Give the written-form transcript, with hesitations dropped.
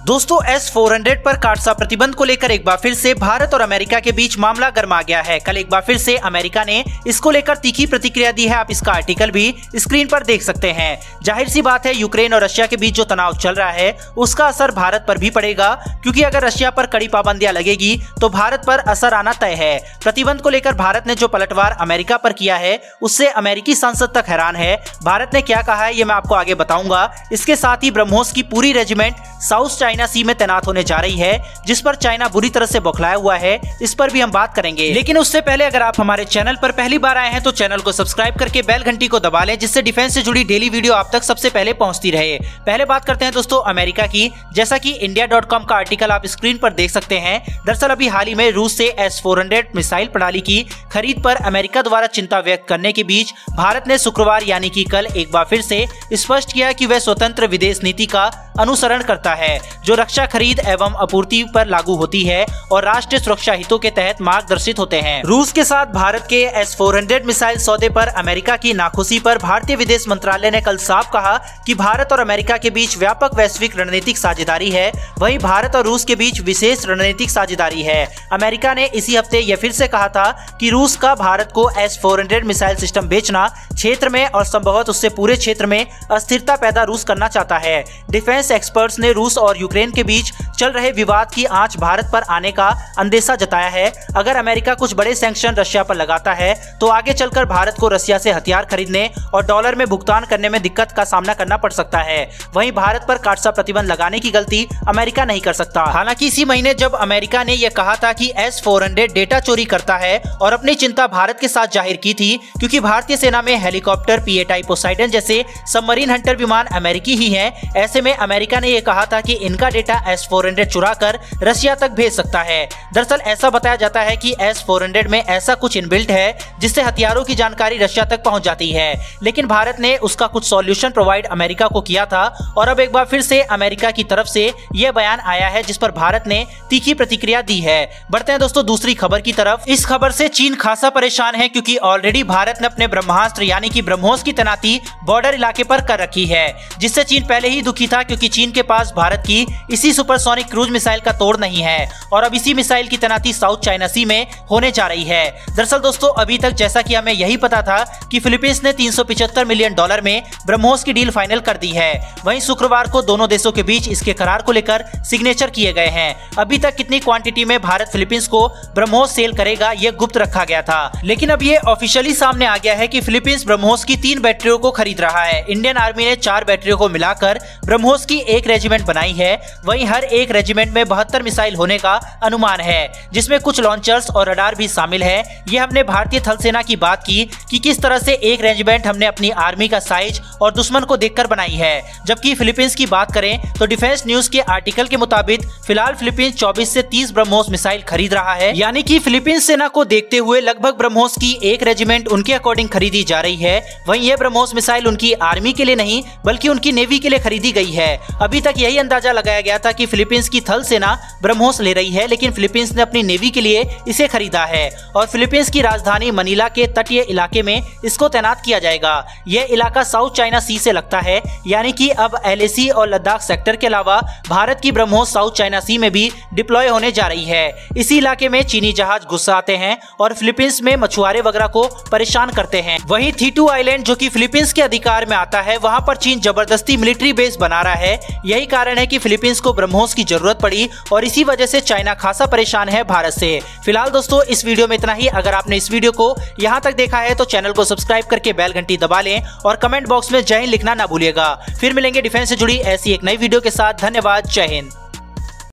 दोस्तों S-400 पर काटसा प्रतिबंध को लेकर एक बार फिर से भारत और अमेरिका के बीच मामला गर्मा गया है। कल एक बार फिर से अमेरिका ने इसको लेकर तीखी प्रतिक्रिया दी है। आप इसका आर्टिकल भी स्क्रीन पर देख सकते हैं। जाहिर सी बात है, यूक्रेन और रशिया के बीच जो तनाव चल रहा है उसका असर भारत पर भी पड़ेगा, क्योंकि अगर रशिया पर कड़ी पाबंदियां लगेगी तो भारत पर असर आना तय है। प्रतिबंध को लेकर भारत ने जो पलटवार अमेरिका पर किया है उससे अमेरिकी संसद तक हैरान है। भारत ने क्या कहा है ये मैं आपको आगे बताऊंगा। इसके साथ ही ब्रह्मोस की पूरी रेजिमेंट साउथ चाइना सी में तैनात होने जा रही है, जिस पर चाइना बुरी तरह से बौखलाया हुआ है। इस पर भी हम बात करेंगे, लेकिन उससे पहले अगर आप हमारे चैनल पर पहली बार आए हैं तो चैनल को सब्सक्राइब करके बेल घंटी को दबा लें, जिससे डिफेंस से जुड़ी डेली वीडियो आप तक सबसे पहले पहुंचती रहे। पहले बात करते हैं दोस्तों अमेरिका की। जैसा कि India.com का आर्टिकल आप स्क्रीन पर देख सकते हैं। दरअसल अभी हाल ही में रूस से S-400 मिसाइल प्रणाली की खरीद पर अमेरिका द्वारा चिंता व्यक्त करने के बीच भारत ने शुक्रवार यानी कि कल एक बार फिर से स्पष्ट किया कि वह स्वतंत्र विदेश नीति का अनुसरण करता है, जो रक्षा खरीद एवं आपूर्ति पर लागू होती है और राष्ट्रीय सुरक्षा हितों के तहत मार्गदर्शित होते हैं। रूस के साथ भारत के S-400 मिसाइल सौदे पर अमेरिका की नाखुशी पर भारतीय विदेश मंत्रालय ने कल साफ कहा कि भारत और अमेरिका के बीच व्यापक वैश्विक रणनीतिक साझेदारी है, वहीं भारत और रूस के बीच विशेष रणनीतिक साझेदारी है। अमेरिका ने इसी हफ्ते यह फिर से कहा था कि रूस का भारत को S-400 मिसाइल सिस्टम बेचना क्षेत्र में और संभवतः उससे पूरे क्षेत्र में अस्थिरता पैदा रूस करना चाहता है। डिफेंस एक्सपर्ट्स ने रूस और यूक्रेन के बीच चल रहे विवाद की आंच भारत पर आने का अंदेशा जताया है। अगर अमेरिका कुछ बड़े सैंक्शन रशिया पर लगाता है तो आगे चलकर भारत को रशिया से हथियार खरीदने और डॉलर में भुगतान करने में दिक्कत का सामना करना पड़ सकता है। वहीं भारत पर काटसा प्रतिबंध लगाने की गलती अमेरिका नहीं कर सकता। हालांकि इसी महीने जब अमेरिका ने यह कहा था कि S-400 डेटा चोरी करता है और अपनी चिंता भारत के साथ जाहिर की थी, क्योंकि भारतीय सेना में हेलीकॉप्टर PA-टाइप पोसाइडन जैसे सबमरीन हंटर विमान अमेरिकी ही हैं। ऐसे में अमेरिका ने यह कहा था कि इनका डेटा S-400 चुरा कर रशिया तक भेज सकता है। दरअसल ऐसा बताया जाता है कि S-400 में ऐसा कुछ इनबिल्ट है जिससे हथियारों की जानकारी रशिया तक पहुंच जाती है, लेकिन भारत ने उसका कुछ सॉल्यूशन प्रोवाइड अमेरिका को किया था और अब एक बार फिर से अमेरिका की तरफ से यह बयान आया है, जिस पर भारत ने तीखी प्रतिक्रिया दी है। बढ़ते हैं दोस्तों दूसरी खबर की तरफ। इस खबर से चीन खासा परेशान है, क्योंकि ऑलरेडी भारत ने अपने ब्रह्मास्त्र यानी कि ब्रह्मोस की तैनाती बॉर्डर इलाके पर कर रखी है, जिससे चीन पहले ही दुखी था, क्योंकि चीन के पास भारत की इसी सुपरसोनिक क्रूज मिसाइल का तोड़ नहीं है और अब इसी मिसाइल की तैनाती साउथ चाइना सी में होने जा रही है। दरअसल दोस्तों अभी तक जैसा कि हमें यही पता था कि फिलीपींस ने $375 मिलियन में ब्रह्मोस की डील फाइनल कर दी है। वहीं शुक्रवार को दोनों देशों के बीच इसके करार को लेकर सिग्नेचर किए गए हैं। अभी तक कितनी क्वांटिटी में भारत फिलीपींस को ब्रह्मोस सेल करेगा यह गुप्त रखा गया था, लेकिन अब ये ऑफिशियली सामने आ गया है कि फिलीपींस ब्रह्मोस की 3 बैटरियों को खरीद रहा है। इंडियन आर्मी ने 4 बैटरियों को मिलाकर ब्रह्मोस की एक रेजिमेंट बनाई है। वहीं हर एक रेजिमेंट में 72 मिसाइल होने का अनुमान है, जिसमें कुछ लॉन्चर्स और रडार भी शामिल है। ये हमने भारतीय थल सेना की बात की कि किस तरह से एक रेजिमेंट हमने अपनी आर्मी का साइज और दुश्मन को देखकर बनाई है। जबकि फिलीपींस की बात करें तो डिफेंस न्यूज के आर्टिकल के मुताबिक फिलहाल फिलीपींस 24 से 30 ब्रह्मोस मिसाइल खरीद रहा है, यानी कि फिलीपींस सेना को देखते हुए लगभग ब्रह्मोस की एक रेजिमेंट उनके अकॉर्डिंग खरीदी जा रही है। वहीं यह ब्रह्मोस मिसाइल उनकी आर्मी के लिए नहीं बल्कि उनकी नेवी के लिए खरीदी गई है। अभी तक यही अंदाजा लगाया गया था कि फिलीपींस की थल सेना ब्रह्मोस ले रही है, लेकिन फिलीपींस ने अपनी नेवी के लिए इसे खरीदा है और फिलीपींस की राजधानी मनीला के तटीय इलाके में इसको तैनात किया जाएगा। यह इलाका साउथ चाइना सी से लगता है, यानी कि अब LAC और लद्दाख सेक्टर के अलावा भारत की ब्रह्मोस साउथ चाइना सी में भी डिप्लॉय होने जा रही है। इसी इलाके में चीनी जहाज घुस आते हैं और फिलीपींस में मछुआरे वगैरह को परेशान करते हैं। वहीं थीटू आइलैंड जो कि फिलीपींस के अधिकार में आता है, वहां पर चीन जबरदस्ती मिलिट्री बेस बना रहा है। यही कारण है कि फिलीपींस को ब्रह्मोस की जरूरत पड़ी और इसी वजह से चाइना खासा परेशान है भारत से। फिलहाल दोस्तों इस वीडियो में इतना ही। अगर आपने इस वीडियो को यहाँ तक देखा है तो चैनल को सब्सक्राइब करके बेल घंटी दबा लें और कमेंट बॉक्स में जय हिंद लिखना ना भूलिएगा। फिर मिलेंगे डिफेंस से जुड़ी ऐसी एक नई वीडियो के साथ। धन्यवाद। जय हिंद।